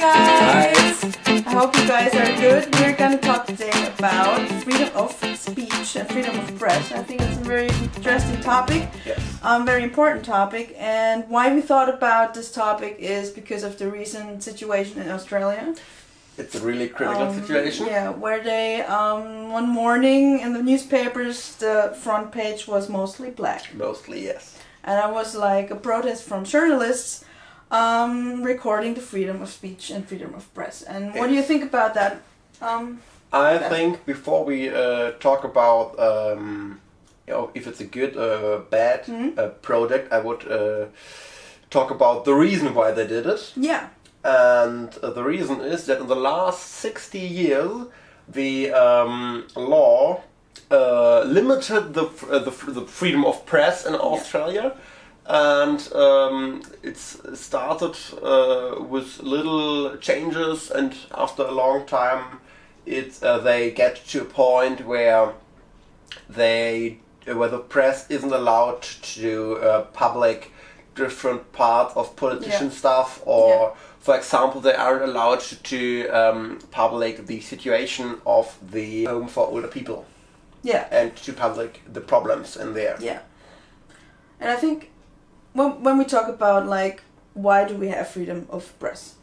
guys! I hope you guys are good. We're gonna talk today about freedom of speech and freedom of press. I think it's a very interesting topic, yes. Very important topic. And why we thought about this topic is because of the recent situation in Australia. It's a really critical situation. Yeah, where they one morning in the newspapers the front page was mostly black. Mostly, yes. And I was like a protest from journalists recording the freedom of speech and freedom of press. And what do you think about that? I think before we talk about if it's a good or bad product, I would talk about the reason why they did it. Yeah. And the reason is that in the last 60 years, the law limited the freedom of press in Australia. And it's started with little changes, and after a long time, they get to a point where the press isn't allowed to public different parts of politician stuff, or for example, they aren't allowed to public the situation of the home for older people. Yeah. And to public the problems in there. Yeah. And I think when we talk about like why do we have freedom of press,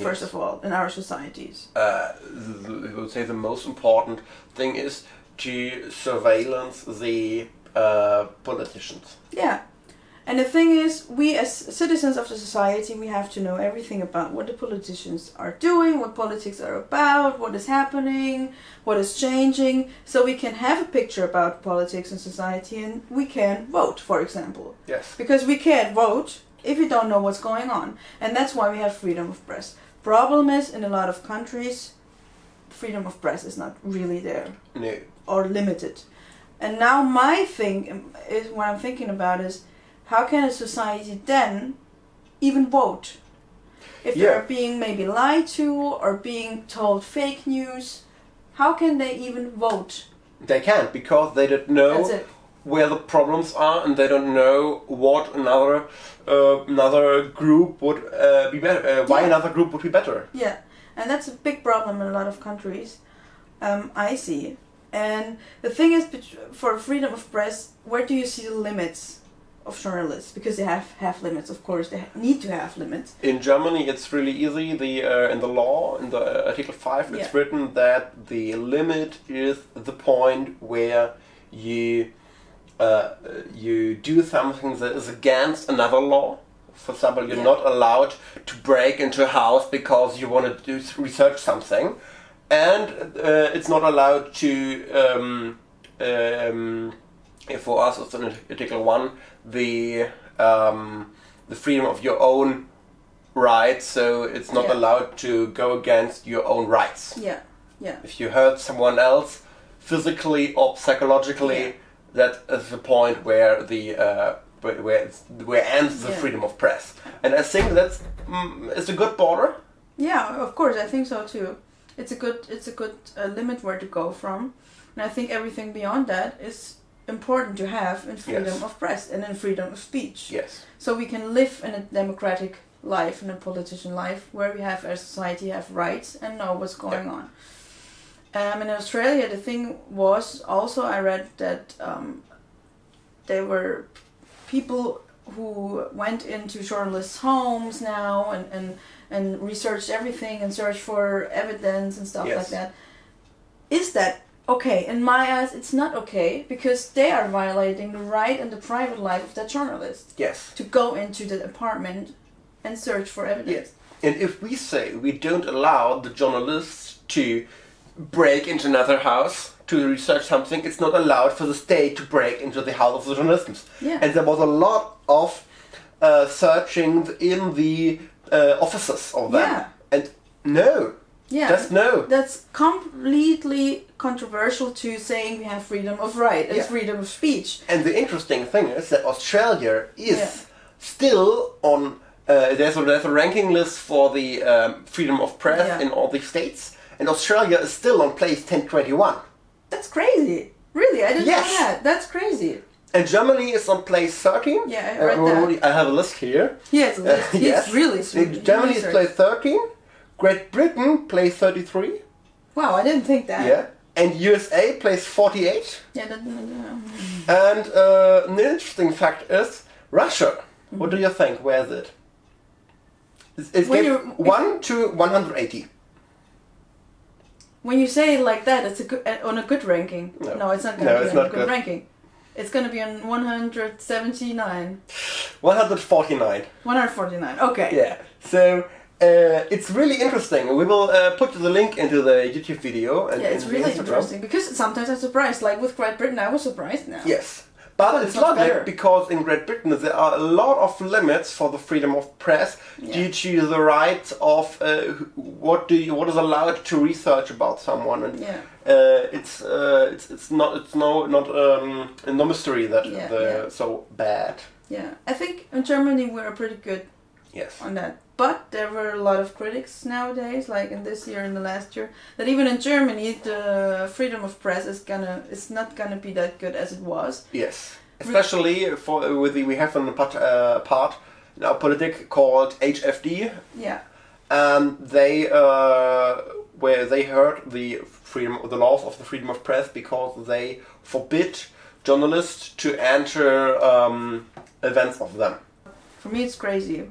first of all, in our societies? I would say the most important thing is to surveillance the politicians. Yeah. And the thing is, we as citizens of the society, we have to know everything about what the politicians are doing, what politics are about, what is happening, what is changing, so we can have a picture about politics and society, and we can vote, for example. Yes. Because we can't vote if we don't know what's going on. And that's why we have freedom of press. Problem is, in a lot of countries, freedom of press is not really there. No. Or limited. And now my thing is, what I'm thinking about is, how can a society then even vote? If they're being maybe lied to or being told fake news, how can they even vote? They can't, because they don't know where the problems are, and they don't know what another group would be better. Why another group would be better? Yeah, and that's a big problem in a lot of countries. I see. And the thing is, for freedom of press, where do you see the limits of journalists? Because they have limits, of course. They need to have limits. In Germany, it's really easy. In the law, in the Article 5, it's written that the limit is the point where you do something that is against another law. For example, you're not allowed to break into a house because you want to research something, and it's not allowed to. For us, it's in Article 1, the freedom of your own rights, so it's not allowed to go against your own rights. Yeah, yeah. If you hurt someone else, physically or psychologically, that is the point where where ends the freedom of press. And I think that's it's a good border. Yeah, of course, I think so too. It's a good limit where to go from, and I think everything beyond that is important to have in freedom of press and in freedom of speech. Yes. So we can live in a democratic life, in a politician life, where we have, as society, have rights and know what's going on. In Australia, the thing was also, I read that there were people who went into journalists' homes now and researched everything and searched for evidence and stuff like that. Is that okay? In my eyes, it's not okay, because they are violating the right and the private life of that journalist. Yes. To go into the apartment and search for evidence. Yes. And if we say we don't allow the journalists to break into another house to research something, it's not allowed for the state to break into the house of the journalists. Yeah. And there was a lot of searching in the offices of them. Yeah. And no. Yeah, just no. That's completely controversial to saying we have freedom of right and freedom of speech. And the interesting thing is that Australia is still on. There's a ranking list for the freedom of press in all the states, and Australia is still on place 1021. That's crazy. Really, I didn't know that. That's crazy. And Germany is on place 13. Yeah, I read that. I have a list here. Yes, it's really sweet. Germany is place 13. Great Britain plays 33. Wow, I didn't think that. Yeah. And USA plays 48. Yeah. And an interesting fact is Russia. What do you think? Where is it? It's 1 to 180. When you say it like that, it's on a good ranking. No, it's not going to be on a good ranking. It's going to be on 179. 149. 149. Okay. Yeah. So it's really interesting. We will put the link into the YouTube video. And it's really interesting because sometimes I'm surprised. Like with Great Britain, I was surprised now. Yes. But it's logic because in Great Britain there are a lot of limits for the freedom of press due to the right of what is allowed to research about someone, and it's not no mystery that they're so bad. Yeah, I think in Germany we're pretty good on that. But there were a lot of critics nowadays, like in this year and the last year, that even in Germany the freedom of press is not gonna be that good as it was. Yes, especially we have a part in our politic called HFD. Yeah. And they where they hurt the laws of the freedom of press because they forbid journalists to enter events of them. For me, it's crazy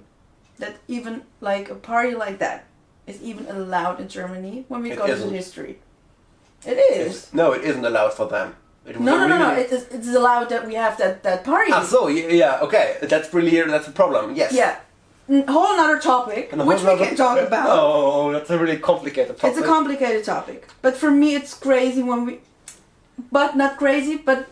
that even like a party like that is even allowed in Germany when we go to the history. It is. No, it isn't allowed for them. No. It's allowed that we have that party. Ah, so yeah, okay. That's a problem. Yes. Yeah. Whole another topic, which we can talk about. Oh, that's a really complicated topic. It's a complicated topic, but for me, it's crazy but not crazy. But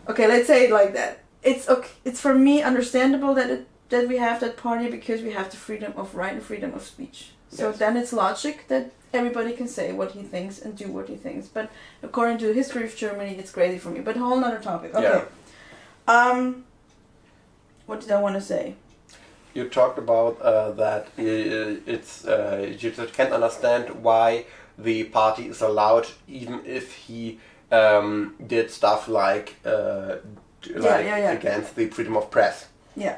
okay, let's say it like that. It's okay. It's for me understandable that we have that party because we have the freedom of right and freedom of speech. So then it's logic that everybody can say what he thinks and do what he thinks. But according to the history of Germany, it's crazy for me. But a whole other topic. Okay. Yeah. What did I want to say? You talked about that you just can't understand why the party is allowed even if he did stuff like against the freedom of press. Yeah.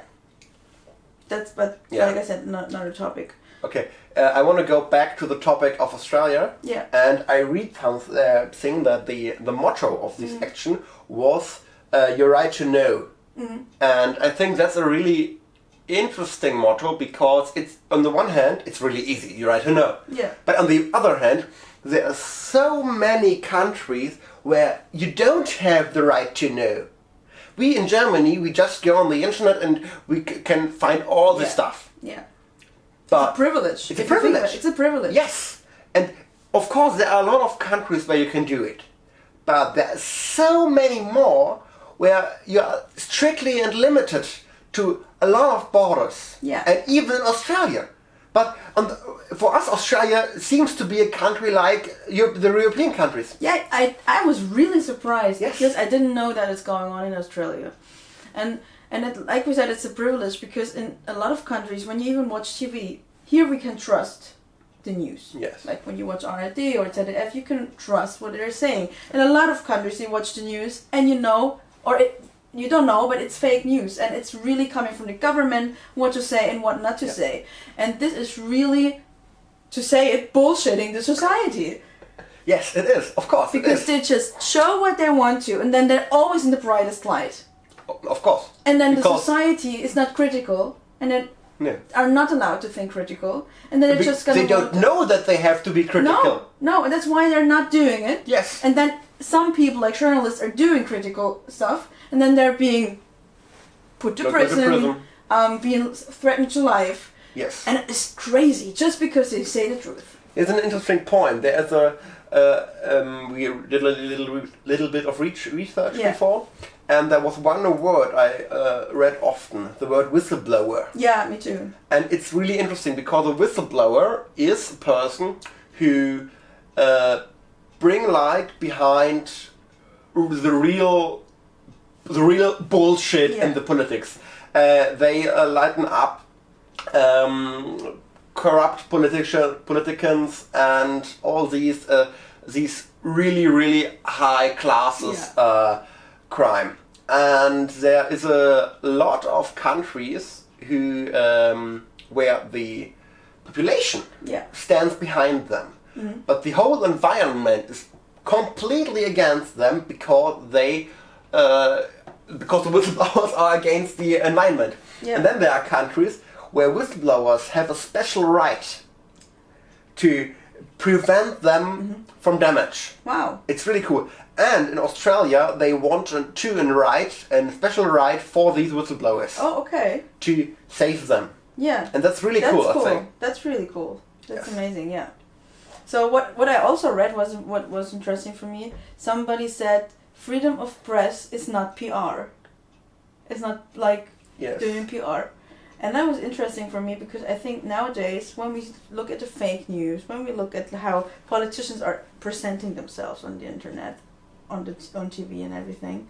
Like I said, not a topic. Okay, I want to go back to the topic of Australia. Yeah. And I read something that the motto of this action was your right to know. Mm-hmm. And I think that's a really interesting motto because it's on the one hand it's really easy, your right to know. Yeah. But on the other hand, there are so many countries where you don't have the right to know. We in Germany, we just go on the internet and we can find all the stuff. Yeah. But it's a privilege. It's a privilege. It's a privilege. Yes. And of course there are a lot of countries where you can do it. But there are so many more where you are strictly and limited to a lot of borders. Yeah. And even in Australia. But for us, Australia seems to be a country like the European countries. Yeah, I was really surprised because I didn't know that it's going on in Australia. And like we said, it's a privilege because in a lot of countries, when you even watch TV, here we can trust the news. Yes. Like when you watch RTD or ZDF, you can trust what they're saying. In a lot of countries, you watch the news and you don't know, but it's fake news and it's really coming from the government what to say and what not to say. And this is really, to say it, bullshitting the society. Yes, it is, of course. Because they just show what they want to and then they're always in the brightest light. Of course. And then the society is not critical and then are not allowed to think critical. And then they're just going to... They don't know that they have to be critical. No, and that's why they're not doing it. Yes. And then some people, like journalists, are doing critical stuff. And then they're being put to prison, being threatened to life. Yes. And it's crazy, just because they say the truth. It's an interesting point. There's we did a little bit of research before, and there was one word I read often, the word whistleblower. Yeah, me too. And it's really interesting because a whistleblower is a person who bring light behind the real bullshit in the politics. They lighten up corrupt politicians and all these really high classes crime. And there is a lot of countries who where the population Yeah. stands behind them. But the whole environment is completely against them because because the whistleblowers are against the environment. Yeah. And then there are countries where whistleblowers have a special right to prevent them from damage. Wow. It's really cool. And in Australia, they want to write a special right for these whistleblowers Oh, okay. to save them. Yeah. And that's really cool, I think. That's really cool. That's Yes. amazing, yeah. So what I also read was what was interesting for me. Somebody said freedom of press is not PR. It's not like Yes. doing PR. And that was interesting for me because I think nowadays when we look at the fake news, when we look at how politicians are presenting themselves on the internet, on TV and everything,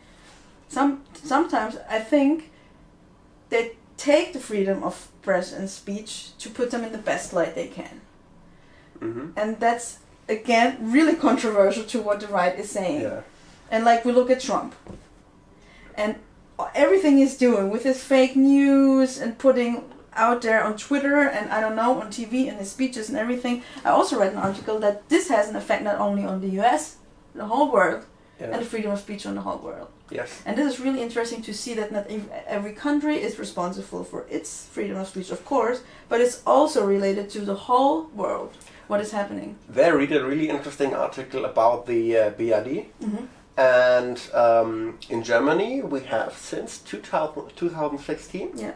sometimes I think they take the freedom of press and speech to put them in the best light they can. And that's, again, really controversial to what the right is saying. Yeah. And like we look at Trump. And everything he's doing with his fake news and putting out there on Twitter and I don't know, on TV and his speeches and everything. I also read an article that this has an effect not only on the US, the whole world, Yeah. and the freedom of speech on the whole world. Yes. And this is really interesting to see that not every country is responsible for its freedom of speech, of course, but it's also related to the whole world, what is happening. There, read a really interesting article about the BRD. And in Germany, we have since 2016 Yeah.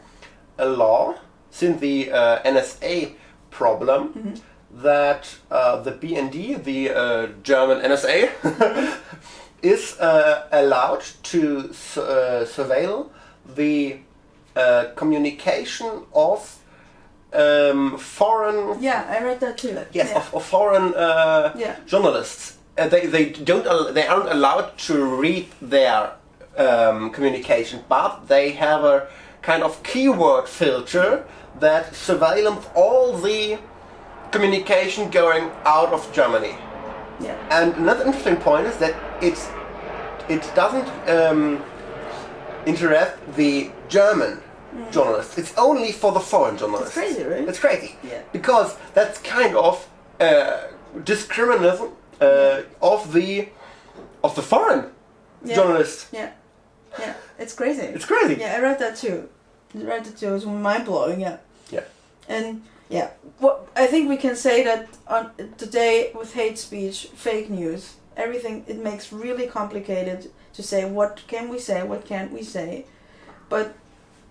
a law, since the NSA problem, that the BND, the German NSA, is allowed to surveil the communication of foreign. Yeah, I read that too. Yes, Yeah. of foreign Yeah. journalists. They aren't allowed to read their communication, but they have a kind of keyword filter that surveillance all the communication going out of Germany. Yeah. And another interesting point is that it doesn't interest the German journalists. It's only for the foreign journalists. It's crazy, right? It's crazy. Yeah. Because that's kind of discrimination of the foreign Yeah. journalists. Yeah. Yeah. It's crazy. It's crazy. Yeah, I read that too. It was mind blowing, yeah. Yeah. And yeah, what I think we can say that on today with hate speech, fake news, everything, it makes really complicated to say what can we say, what can't we say. But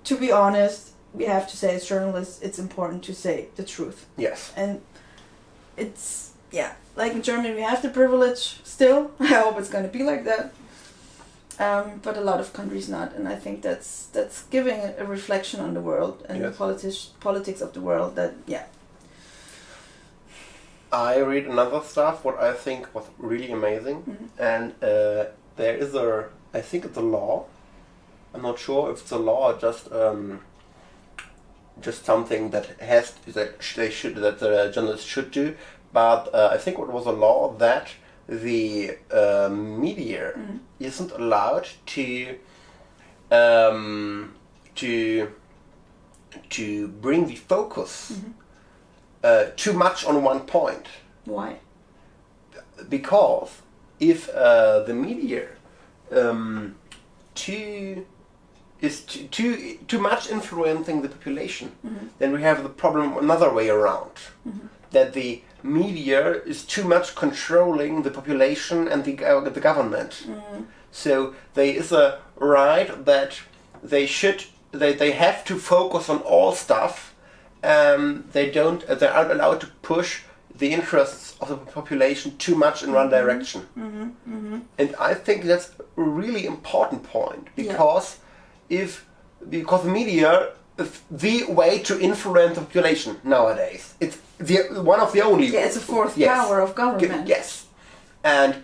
to be honest, we have to say as journalists, it's important to say the truth. Yes. And it's, yeah, like in Germany, we have the privilege still. I hope it's going to be like that. But a lot of countries not, and I think that's giving a reflection on the world and Yes. the politics of the world. That I read another stuff what I think was really amazing, and there is I think it's a law. I'm not sure if it's a law or just something that the journalists should do, but I think it was a law that the media isn't allowed to bring the focus too much on one point. why? Because if the media too much influencing the population, then we have the problem another way around. That the media is too much controlling the population and the government. So there is a right that they have to focus on all stuff. They aren't allowed to push the interests of the population too much in one direction. And I think that's a really important point, because because the media is the way to influence the population nowadays. It's one of the only. Yeah, it's a fourth power of government. Yes, and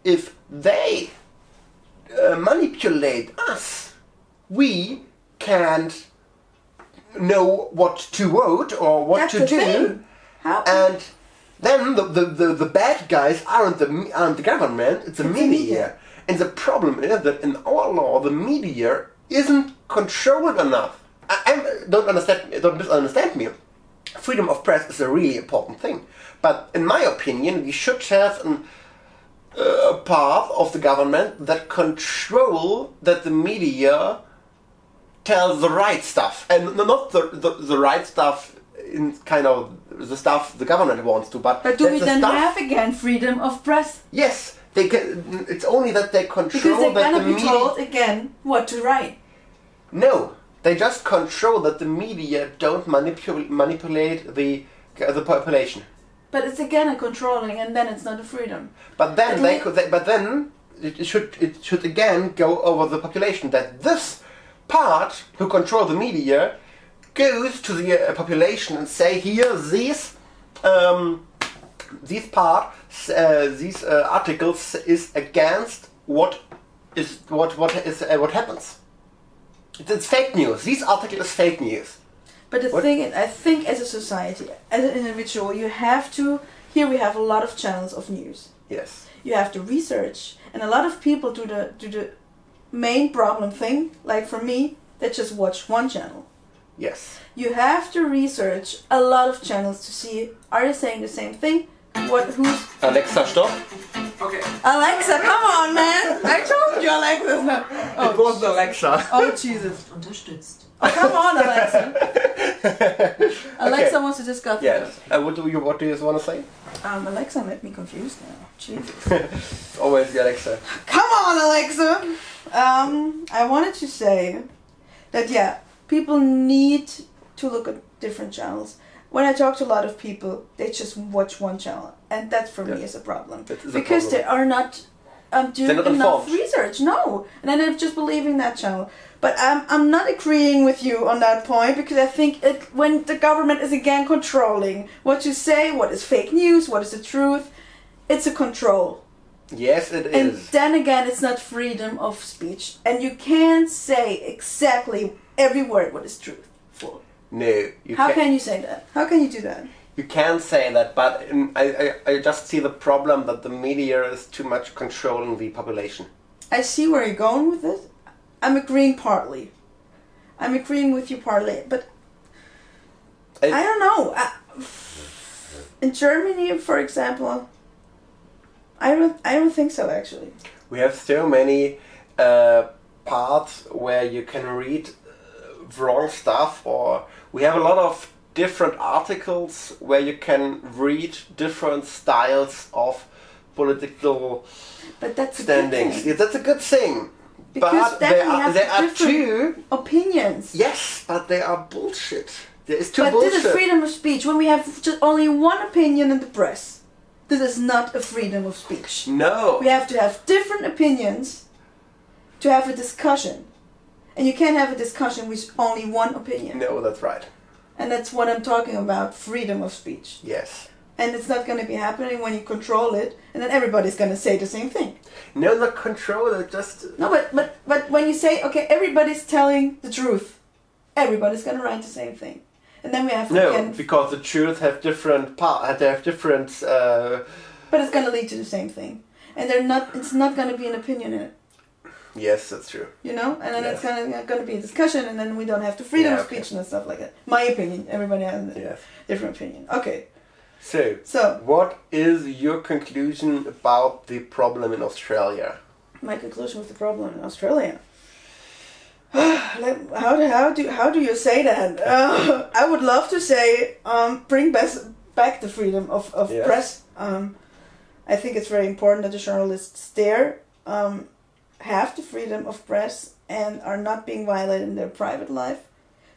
if they manipulate us, we can't know what to vote or what to do. Thing. How? And then the bad guys aren't the government, it's the media. And the problem is that in our law, the media isn't controlled enough. Don't misunderstand me. freedom of press is a really important thing. But in my opinion, we should have a part of the government that control that the media tells the right stuff, and not the right stuff in kind of the stuff the government wants to, but do we then have again freedom of press? Yes, they can. It's only that they control because they're that gonna the be told again what to write. No, they just control that the media don't manipulate the population. But it's again a controlling, and then it's not a freedom. But then it should again go over the population, that this part who control the media goes to the population and say, here these articles is against what happens. It's fake news. This article is fake news. But the thing is, I think as a society, as an individual, you have to. Here we have a lot of channels of news. Yes. You have to research, and a lot of people do the main problem thing. Like for me, they just watch one channel. Yes. You have to research a lot of channels to see, are they saying the same thing? Who's... Alexa, stop. Okay. Alexa, come on, man! I told you Alexa's not... Oh, it was Alexa. Oh, Jesus. Unterstützt. Oh, come on, Alexa. Alexa wants to discuss Yes. What do you want to say? Alexa made me confused now. Jesus. It's always the Alexa. Come on, Alexa! I wanted to say that, yeah, people need to look at different channels. When I talk to a lot of people, they just watch one channel, and that for me is a problem. Because they are not doing enough research. No, and then they're just believing that channel. But I'm not agreeing with you on that point, because I think when the government is again controlling what you say, what is fake news, what is the truth, it's a control. Yes, it is. And then again, it's not freedom of speech, and you can't say exactly every word what is truthful. No, you can't. How can you say that? How can you do that? You can say that, but I just see the problem that the media is too much controlling the population. I see where you're going with this. I'm agreeing partly. I'm agreeing with you partly, but I don't know. In Germany, for example, I don't think so, actually. We have so many parts where you can read wrong stuff, or we have a lot of different articles where you can read different styles of political standings. Yeah, that's a good thing. Because but then there are two opinions. Yes, but they are bullshit. There is two bullshit. But this is freedom of speech. When we have just only one opinion in the press, this is not a freedom of speech. No. We have to have different opinions to have a discussion. And you can't have a discussion with only one opinion. No, that's right. And that's what I'm talking about, freedom of speech. Yes. And it's not going to be happening when you control it, and then everybody's going to say the same thing. No, not control it, just... No, but when you say, okay, everybody's telling the truth, everybody's going to write the same thing. And then we have to... No, because the truth have different they have different... But it's going to lead to the same thing. And it's not going to be an opinion in it. Yes, that's true. You know? And then it's going to be a discussion, and then we don't have the freedom of speech and stuff like that. My opinion. Everybody has a different opinion. Okay. So, what is your conclusion about the problem in Australia? My conclusion with the problem in Australia? How do you say that? I would love to say bring back the freedom of press. I think it's very important that the journalists there have the freedom of press and are not being violated in their private life,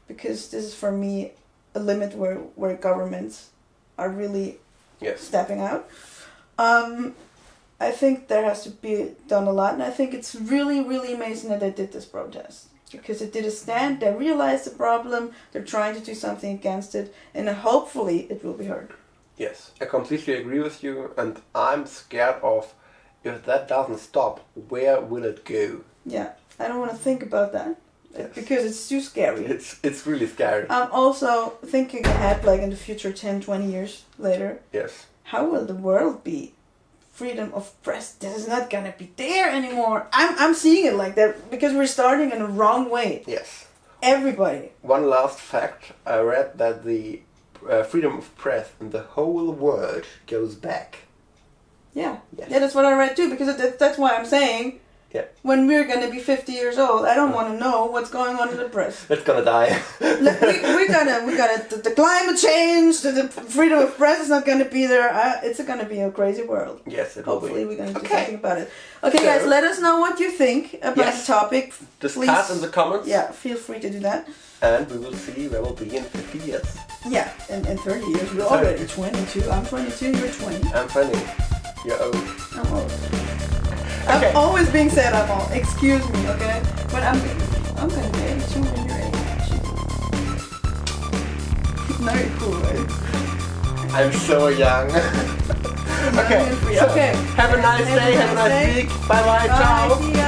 because this is for me a limit where governments are really stepping out. I think there has to be done a lot, and I think it's really, really amazing that they did this protest, because it did a stand, they realized the problem, they're trying to do something against it, and hopefully it will be heard. Yes, I completely agree with you, and I'm scared of, if that doesn't stop, where will it go? Yeah, I don't want to think about that. Yes. Because it's too scary. It's really scary. I'm also thinking ahead, like in the future, 10, 20 years later. Yes. How will the world be? Freedom of press, this is not gonna be there anymore. I'm seeing it like that, because we're starting in the wrong way. Yes. Everybody. One last fact, I read that the freedom of press in the whole world goes back. Yeah. Yes. Yeah, that's what I read too, because that's why I'm saying, when we're going to be 50 years old, I don't want to know what's going on in the press. It's gonna die. we're gonna the climate change, the freedom of press is not gonna be there. It's gonna be a crazy world. Yes, it will be. Hopefully we're gonna do something about it. Okay, guys, let us know what you think about the topic. Discuss in the comments. Yeah, feel free to do that. And we will see where we'll be in 50 years. Yeah, in 30 years. We're already 22. I'm 22. You're 20. I'm 20. You're old. I'm old. Okay. I'm always being said I'm old. Excuse me, okay? But I'm gonna be 82 when you're 80. Very cool, right? I'm so young. Okay. Okay. Have a nice day. Have a nice week. Bye bye. Ciao. See ya.